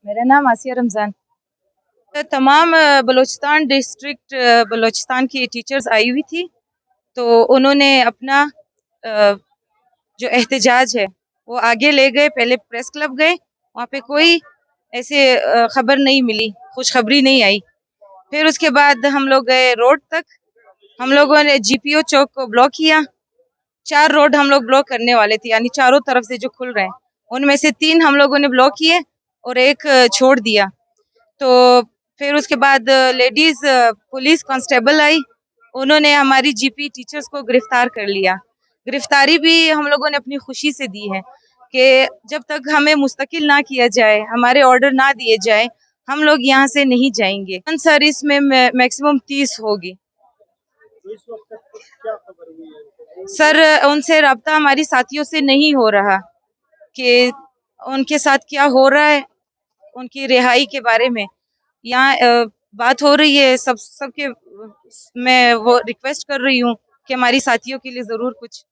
मेरा नाम आसिया रमज़ान। तमाम बलूचिस्तान डिस्ट्रिक्ट बलूचिस्तान की टीचर्स आई हुई थी, तो उन्होंने अपना जो एहतजाज है वो आगे ले गए। पहले प्रेस क्लब गए, वहाँ पे कोई ऐसे खबर नहीं मिली, खुशखबरी नहीं आई। फिर उसके बाद हम लोग गए रोड तक। हम लोगों ने जीपीओ चौक को ब्लॉक किया। 4 रोड हम लोग ब्लॉक करने वाले थे, यानी चारों तरफ से जो खुल रहे हैं उनमें से 3 हम लोगों ने ब्लॉक किए और 1 छोड़ दिया। तो फिर उसके बाद लेडीज पुलिस कांस्टेबल आई, उन्होंने हमारी जीपी टीचर्स को गिरफ्तार कर लिया। गिरफ्तारी भी हम लोगों ने अपनी खुशी से दी है कि जब तक हमें मुस्तकिल ना किया जाए, हमारे ऑर्डर ना दिए जाए, हम लोग यहाँ से नहीं जाएंगे। सर इसमें मैक्सिमम 30 होगी। सर उनसे रब्ता हमारी साथियों से नहीं हो रहा कि उनके साथ क्या हो रहा है, उनकी रिहाई के बारे में यहाँ बात हो रही है। सबके मैं वो रिक्वेस्ट कर रही हूँ कि हमारी साथियों के लिए ज़रूर कुछ